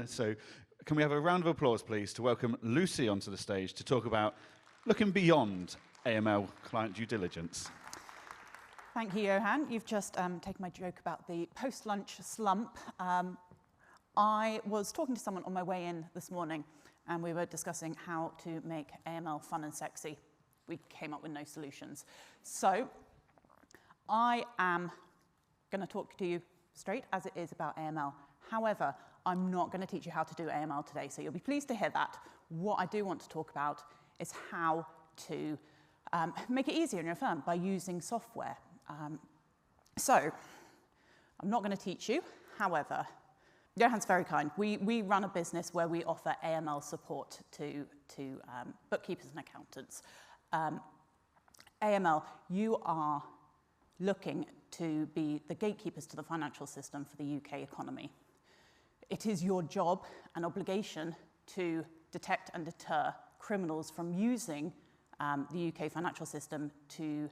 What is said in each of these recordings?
So can we have a round of applause, please, to welcome Lucy onto the stage to talk about looking beyond AML client due diligence. Thank you, Johan. You've just taken my joke about the post-lunch slump. I was talking to someone on my way in this morning, and we were discussing how to make AML fun and sexy. We came up with no solutions. So I am going to talk to you straight as it is about AML. However, I'm not going to teach you how to do AML today, so you'll be pleased to hear that. What I do want to talk about is how to make it easier in your firm by using software. So I'm not going to teach you. However, Johan's very kind. We run a business where we offer AML support to bookkeepers and accountants. AML, you are looking to be the gatekeepers to the financial system for the UK economy. It is your job and obligation to detect and deter criminals from using the UK financial system to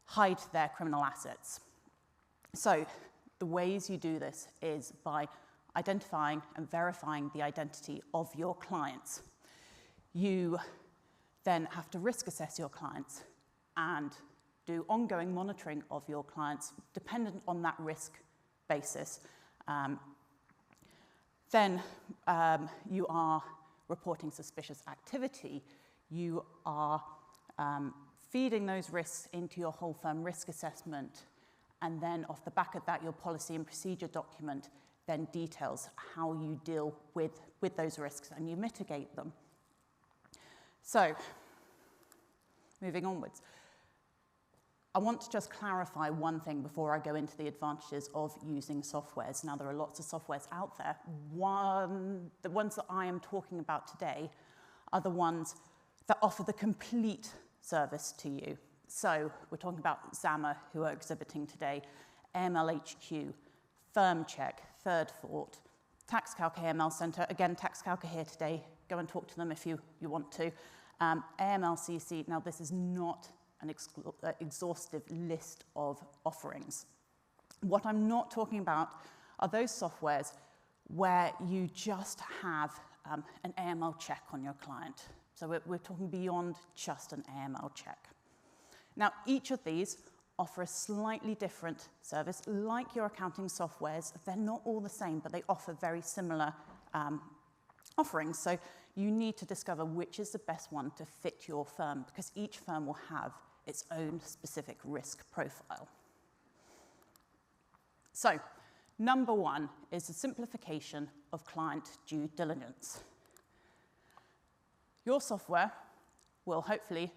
hide their criminal assets. So the ways you do this is by identifying and verifying the identity of your clients. You then have to risk assess your clients and do ongoing monitoring of your clients dependent on that risk basis. Then you are reporting suspicious activity. You are feeding those risks into your whole firm risk assessment, and then off the back of that, your policy and procedure document then details how you deal with those risks and you mitigate them. So, moving onwards. I want to just clarify one thing before I go into the advantages of using softwares. Now, there are lots of softwares out there. The ones that I am talking about today are the ones that offer the complete service to you. So we're talking about Zama, who are exhibiting today, AML HQ, Firm Check, Third Fort, TaxCalc AML Centre. Again, TaxCalc are here today. Go and talk to them if you want to. AMLCC. Now, this is not an exhaustive list of offerings. What I'm not talking about are those softwares where you just have an AML check on your client. So we're talking beyond just an AML check. Now, each of these offer a slightly different service. Like your accounting softwares, they're not all the same, but they offer very similar offerings. So you need to discover which is the best one to fit your firm, because each firm will have its own specific risk profile. So, number one is the simplification of client due diligence. Your software will hopefully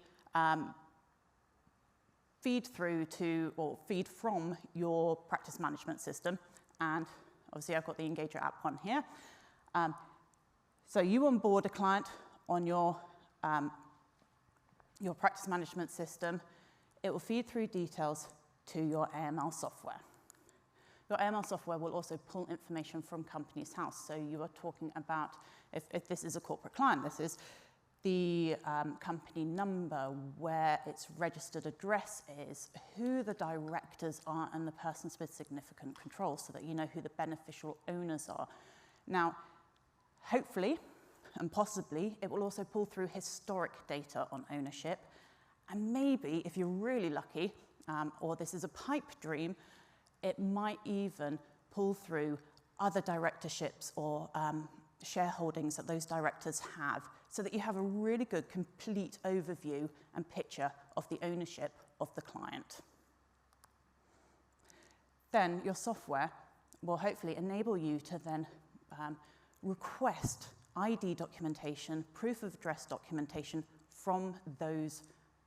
feed through to, or feed from your practice management system. And obviously I've got the Engager app on here. So you onboard a client on your practice management system. It will feed through details to your AML software. Your AML software will also pull information from Companies House. So you are talking about, if this is a corporate client, this is the company number, where its registered address is, who the directors are, and the persons with significant control, so that you know who the beneficial owners are. Now, hopefully, and possibly, it will also pull through historic data on ownership, and maybe, if you're really lucky, or this is a pipe dream, it might even pull through other directorships or shareholdings that those directors have, so that you have a really good, complete overview and picture of the ownership of the client. Then your software will hopefully enable you to then request ID documentation, proof of address documentation from those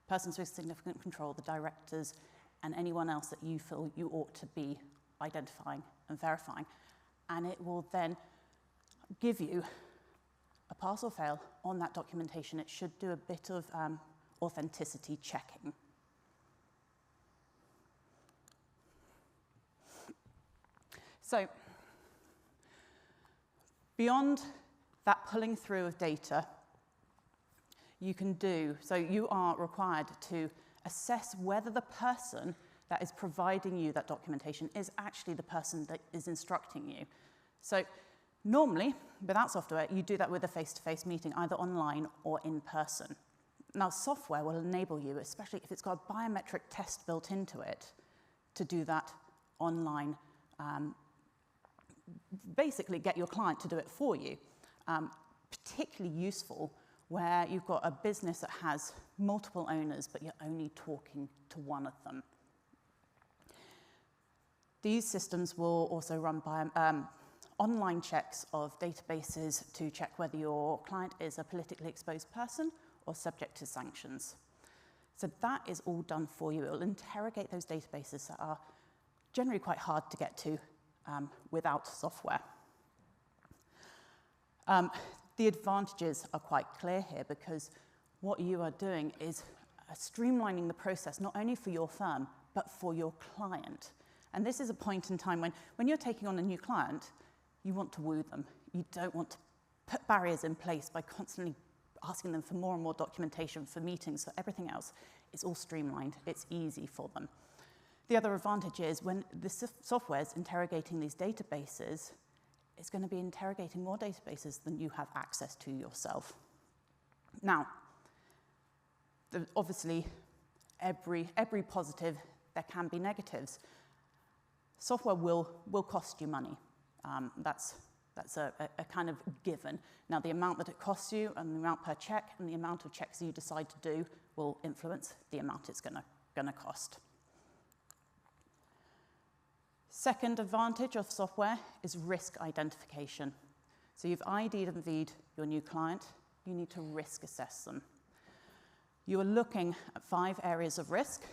persons with significant control, the directors, and anyone else that you feel you ought to be identifying and verifying. And it will then give you a pass or fail on that documentation. It should do a bit of authenticity checking. So, beyond that pulling through of data, you are required to assess whether the person that is providing you that documentation is actually the person that is instructing you. So Normally, without software, you do that with a face-to-face meeting, either online or in person. Now, software will enable you, especially if it's got a biometric test built into it, to do that online, basically get your client to do it for you. Particularly useful where you've got a business that has multiple owners, but you're only talking to one of them. These systems will also run by online checks of databases to check whether your client is a politically exposed person or subject to sanctions. So that is all done for you. It will interrogate those databases that are generally quite hard to get to without software. The advantages are quite clear here because what you are doing is streamlining the process not only for your firm, but for your client. And this is a point in time when you're taking on a new client, you want to woo them. You don't want to put barriers in place by constantly asking them for more and more documentation, for meetings, for everything else. It's all streamlined. It's easy for them. The other advantage is when the software is interrogating these databases, it's going to be interrogating more databases than you have access to yourself. Now, obviously, every positive, there can be negatives. Software will cost you money. That's a kind of given. Now, the amount that it costs you and the amount per check and the amount of checks you decide to do will influence the amount it's going to cost. Second advantage of software is risk identification. So you've ID'd and V'd your new client. You need to risk assess them. You are looking at 5 areas of risk.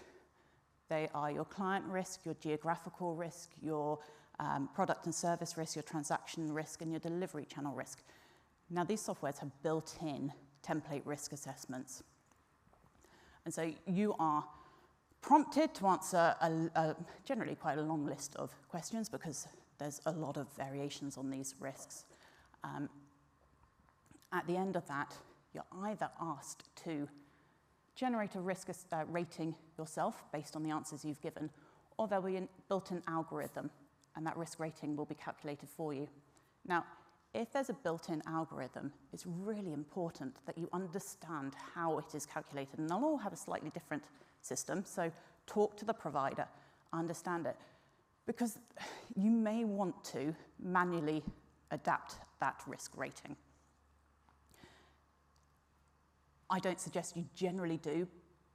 They are your client risk, your geographical risk, your product and service risk, your transaction risk, and your delivery channel risk. Now, these softwares have built-in template risk assessments. And so you are prompted to answer generally quite a long list of questions because there's a lot of variations on these risks. At the end of that, you're either asked to generate a risk rating yourself based on the answers you've given, or there'll be a built-in algorithm, and that risk rating will be calculated for you. Now, if there's a built-in algorithm, it's really important that you understand how it is calculated, and they'll all have a slightly different system, so talk to the provider, understand it, because you may want to manually adapt that risk rating. I don't suggest you generally do,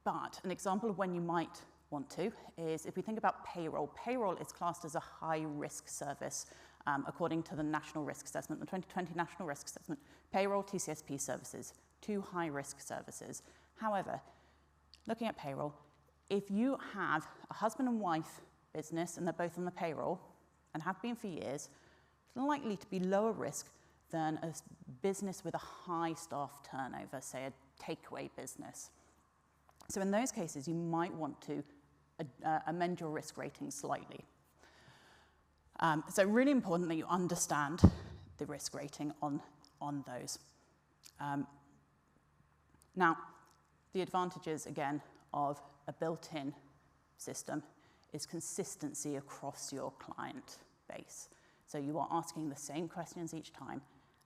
but an example of when you might want to is if we think about payroll. Payroll is classed as a high-risk service according to the National Risk Assessment, the 2020 National Risk Assessment. Payroll, TCSP services, 2 high-risk services. However, looking at payroll, if you have a husband and wife business and they're both on the payroll and have been for years, it's likely to be lower risk than a business with a high staff turnover, say a takeaway business. So in those cases, you might want to amend your risk rating slightly. So really important that you understand the risk rating on those. Now, the advantages, again, of a built-in system is consistency across your client base. So you are asking the same questions each time,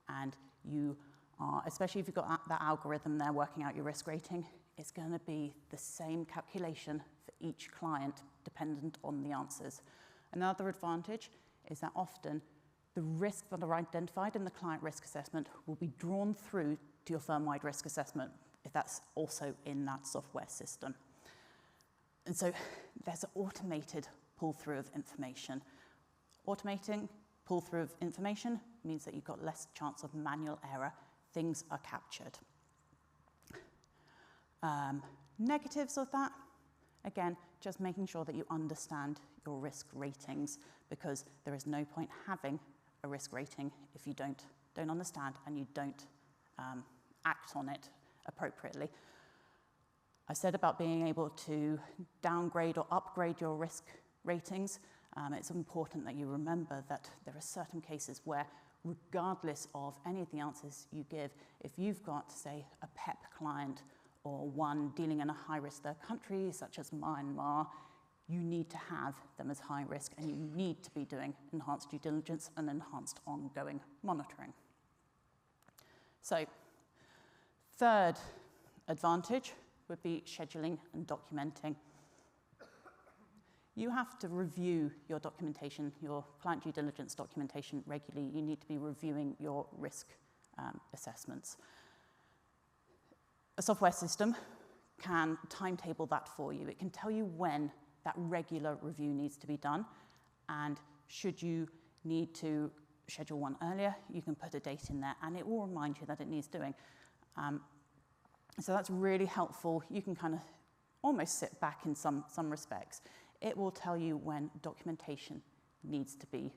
and you are, especially if you've got that algorithm there working out your risk rating, it's going to be the same calculation for each client dependent on the answers. Another advantage is that often the risks that are identified in the client risk assessment will be drawn through to your firm-wide risk assessment if that's also in that software system. And so there's an automated pull-through of information. Automating pull-through of information means that you've got less chance of manual error. Things are captured. Negatives of that, again, just making sure that you understand your risk ratings, because there is no point having a risk rating if you don't understand and you don't act on it appropriately. I said about being able to downgrade or upgrade your risk ratings. It's important that you remember that there are certain cases where, regardless of any of the answers you give, if you've got, say, a PEP client or one dealing in a high-risk third country, such as Myanmar, you need to have them as high risk, and you need to be doing enhanced due diligence and enhanced ongoing monitoring. So, third advantage would be scheduling and documenting. You have to review your documentation, your client due diligence documentation regularly. You need to be reviewing your risk assessments. A software system can timetable that for you. It can tell you when that regular review needs to be done, and should you need to schedule one earlier, you can put a date in there and it will remind you that it needs doing. So that's really helpful. You can kind of almost sit back in some respects. It will tell you when documentation needs to be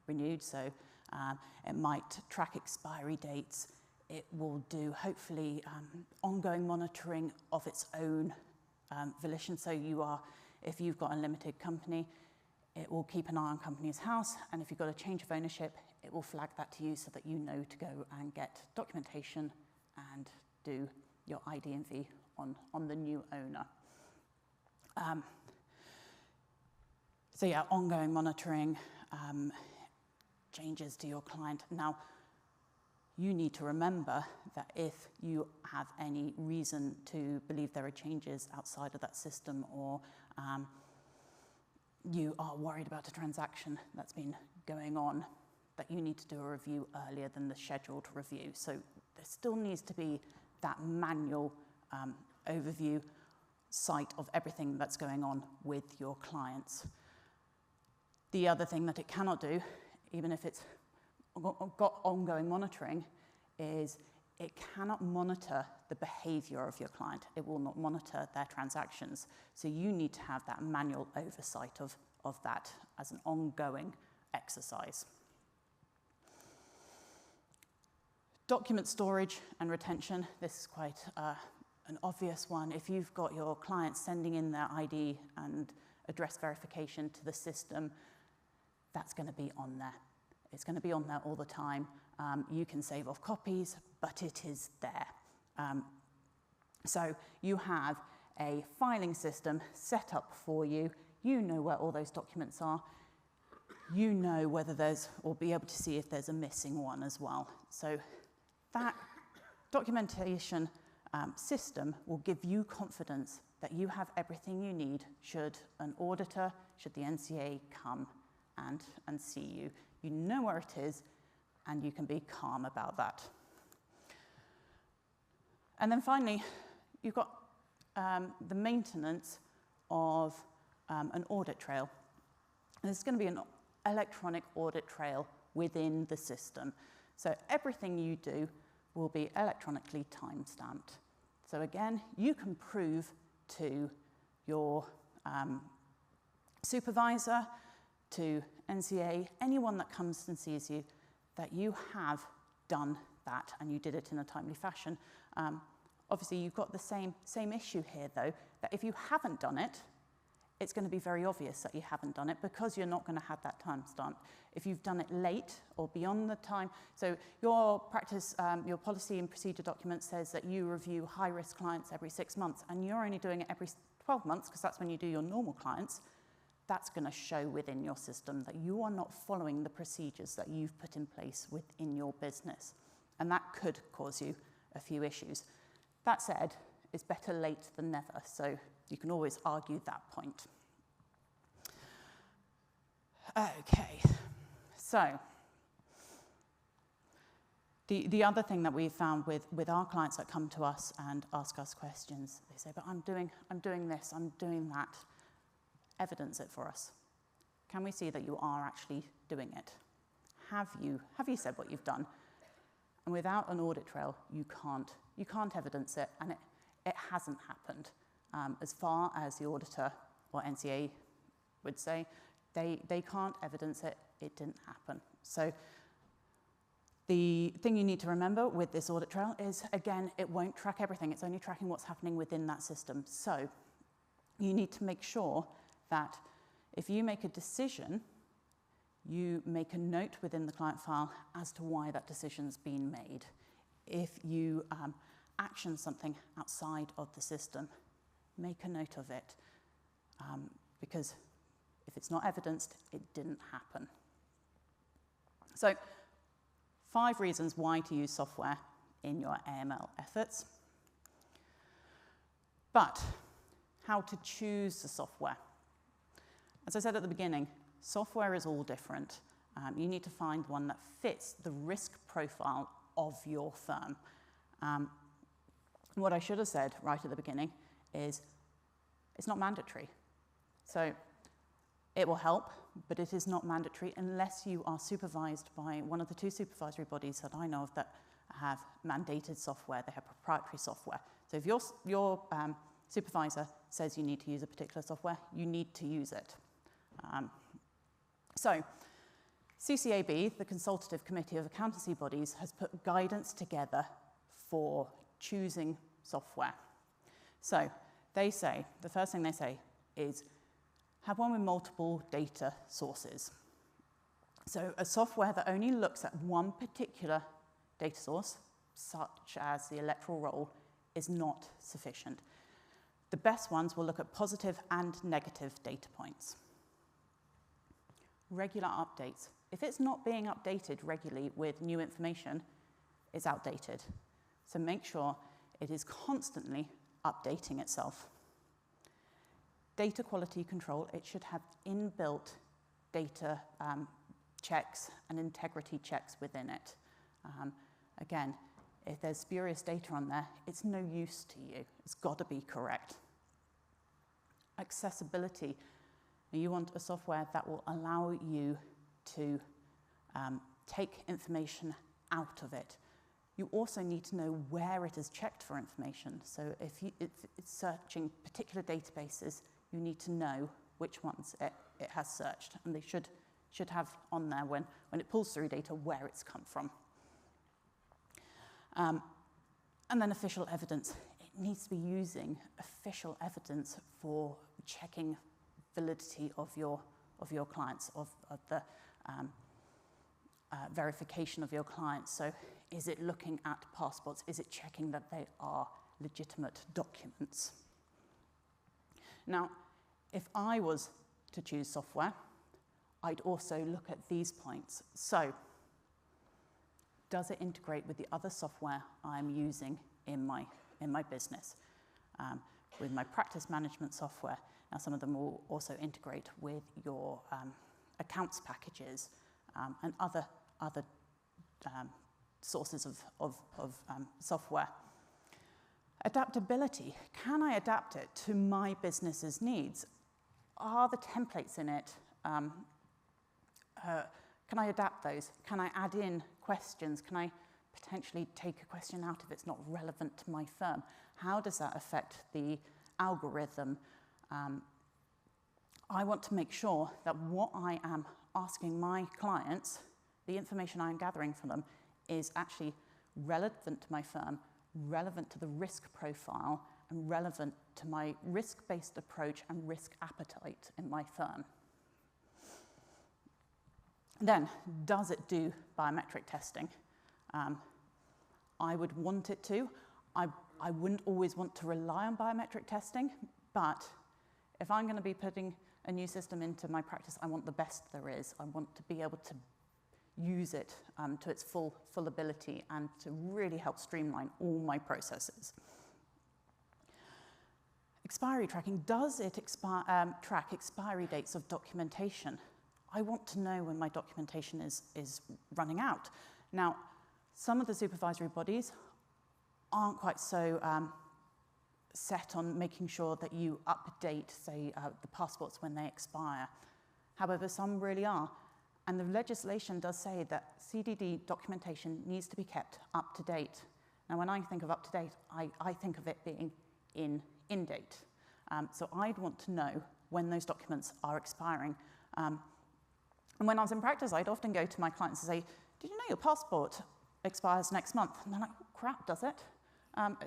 renewed, so it might track expiry dates. It will do, hopefully, ongoing monitoring of its own volition. So if you've got a limited company, it will keep an eye on Companies House, and if you've got a change of ownership, it will flag that to you so that you know to go and get documentation and do your ID and V on the new owner. So yeah, ongoing monitoring, changes to your client. Now, you need to remember that if you have any reason to believe there are changes outside of that system, or you are worried about a transaction that's been going on, that you need to do a review earlier than the scheduled review. So there still needs to be that manual overview site of everything that's going on with your clients. The other thing that it cannot do, even if it's got ongoing monitoring, is it cannot monitor the behavior of your client. It will not monitor their transactions. So you need to have that manual oversight of that as an ongoing exercise. Document storage and retention. This is quite an obvious one. If you've got your clients sending in their ID and address verification to the system, that's going to be on there. It's going to be on there all the time. You can save off copies, but it is there. So you have a filing system set up for you. You know where all those documents are. You know whether there's, or be able to see if there's a missing one as well. So that documentation system will give you confidence that you have everything you need should an auditor, should the NCA come and see you. You know where it is, and you can be calm about that. And then finally, you've got the maintenance of an audit trail. And there's going to be an electronic audit trail within the system. So everything you do will be electronically time-stamped. So again, you can prove to your supervisor, to NCA, anyone that comes and sees you, that you have done that and you did it in a timely fashion. Obviously, you've got the same issue here, though, that if you haven't done it, it's going to be very obvious that you haven't done it because you're not going to have that timestamp. If you've done it late or beyond the time, so your practice, your policy and procedure document says that you review high-risk clients every 6 months, and you're only doing it every 12 months because that's when you do your normal clients, that's going to show within your system that you are not following the procedures that you've put in place within your business. And that could cause you a few issues. That said, it's better late than never, so you can always argue that point. Okay, so the other thing that we've found with our clients that come to us and ask us questions, they say, but I'm doing this, I'm doing that. Evidence it for us. Can we see that you are actually doing it? Have you said what you've done? And without an audit trail, you can't evidence it, and it hasn't happened. As far as the auditor or NCA would say, they can't evidence it, it didn't happen. So the thing you need to remember with this audit trail is, again, it won't track everything. It's only tracking what's happening within that system. So you need to make sure that if you make a decision, you make a note within the client file as to why that decision's been made. If you action something outside of the system, make a note of it. because if it's not evidenced, it didn't happen. So 5 reasons why to use software in your AML efforts. But how to choose the software. As I said at the beginning, software is all different. You need to find one that fits the risk profile of your firm. What I should have said right at the beginning is it's not mandatory. So it will help, but it is not mandatory unless you are supervised by one of the 2 supervisory bodies that I know of that have mandated software, they have proprietary software. So if your supervisor says you need to use a particular software, you need to use it. So CCAB, the Consultative Committee of Accountancy Bodies, has put guidance together for choosing software. So they say, the first thing they say is, have one with multiple data sources. So a software that only looks at one particular data source, such as the electoral roll, is not sufficient. The best ones will look at positive and negative data points. Regular updates. If it's not being updated regularly with new information, it's outdated. So make sure it is constantly updating itself. Data quality control, it should have inbuilt data checks and integrity checks within it. Again, if there's spurious data on there, it's no use to you. It's got to be correct. Accessibility. You want a software that will allow you to take information out of it. You also need to know where it is checked for information. So if it's searching particular databases, you need to know which ones it has searched. And they should have on there when it pulls through data where it's come from. And then official evidence. It needs to be using official evidence for checking validity of your clients, of the verification of your clients. So is it looking at passports? Is it checking that they are legitimate documents? Now, if I was to choose software, I'd also look at these points. So does it integrate with the other software I'm using in my business? With my practice management software. Now, some of them will also integrate with your accounts packages and other sources of software. Adaptability. Can I adapt it to my business's needs? Are the templates in it, can I adapt those? Can I add in questions? Can I potentially take a question out if it's not relevant to my firm? How does that affect the algorithm? I want to make sure that what I am asking my clients, the information I'm gathering from them, is actually relevant to my firm, relevant to the risk profile, and relevant to my risk-based approach and risk appetite in my firm. Then, does it do biometric testing? I would want it to. I wouldn't always want to rely on biometric testing, but if I'm going to be putting a new system into my practice, I want the best there is. I want to be able to use it to its full ability and to really help streamline all my processes. Expiry tracking. Does it track expiry dates of documentation? I want to know when my documentation is running out. Now, some of the supervisory bodies aren't quite so set on making sure that you update, say, the passports when they expire. However, some really are. And the legislation does say that CDD documentation needs to be kept up to date. Now, when I think of up to date, I think of it being in date. So I'd want to know when those documents are expiring. And when I was in practice, I'd often go to my clients and say, did you know your passport expires next month? And they're like, oh, crap, does it?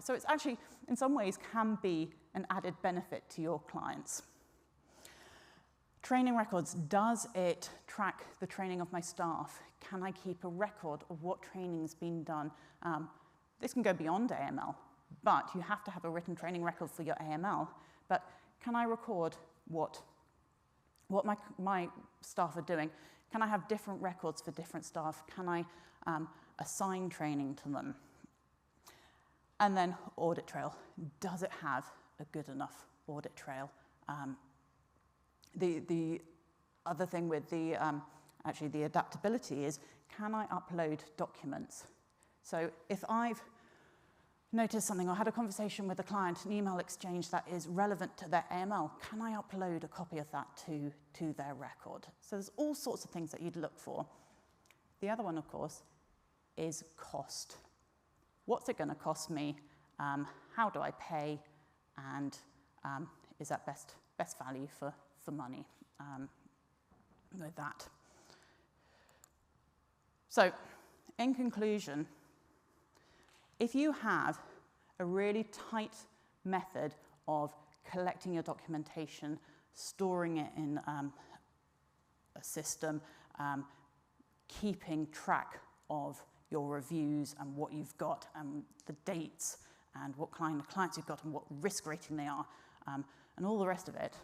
So it's actually, in some ways, can be an added benefit to your clients. Training records. Does it track the training of my staff? Can I keep a record of what training's been done? This can go beyond AML, but you have to have a written training record for your AML. But can I record what what my staff are doing. Can I have different records for different staff? Can I assign training to them? And then audit trail. Does it have a good enough audit trail? The other thing with the adaptability is, can I upload documents? So if I've noticed something or had a conversation with a client, an email exchange that is relevant to their AML, can I upload a copy of that to their record? So there's all sorts of things that you'd look for. The other one, of course, is cost. What's it going to cost me? How do I pay? And is that best value for money with that? So, in conclusion, if you have a really tight method of collecting your documentation, storing it in a system, keeping track of your reviews and what you've got and the dates and what clients you've got and what risk rating they are, and all the rest of it,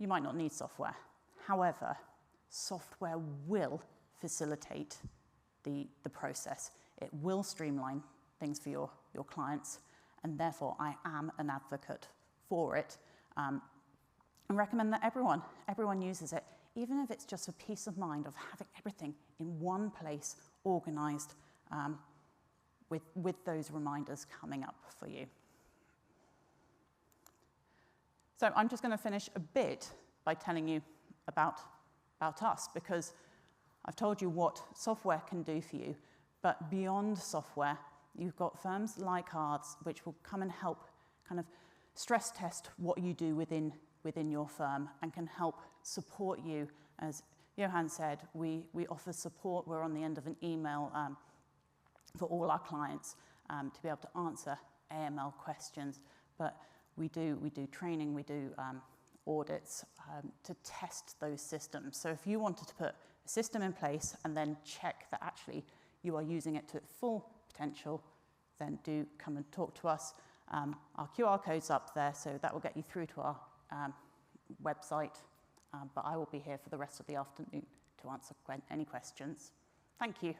you might not need software. However, software will facilitate the process. It will streamline things for your clients, and therefore I am an advocate for it, and recommend that everyone uses it, even if it's just a peace of mind of having everything in one place, organized, with those reminders coming up for you. So I'm just going to finish a bit by telling you about us, because I've told you what software can do for you, but beyond software, you've got firms like ours which will come and help kind of stress test what you do within your firm and can help support you. As Johan said, we offer support. We're on the end of an email for all our clients to be able to answer AML questions, but we do training, we do audits to test those systems. So if you wanted to put a system in place and then check that actually you are using it to its full potential, then do come and talk to us. Our QR code's up there, so that will get you through to our website, but I will be here for the rest of the afternoon to answer any questions. Thank you.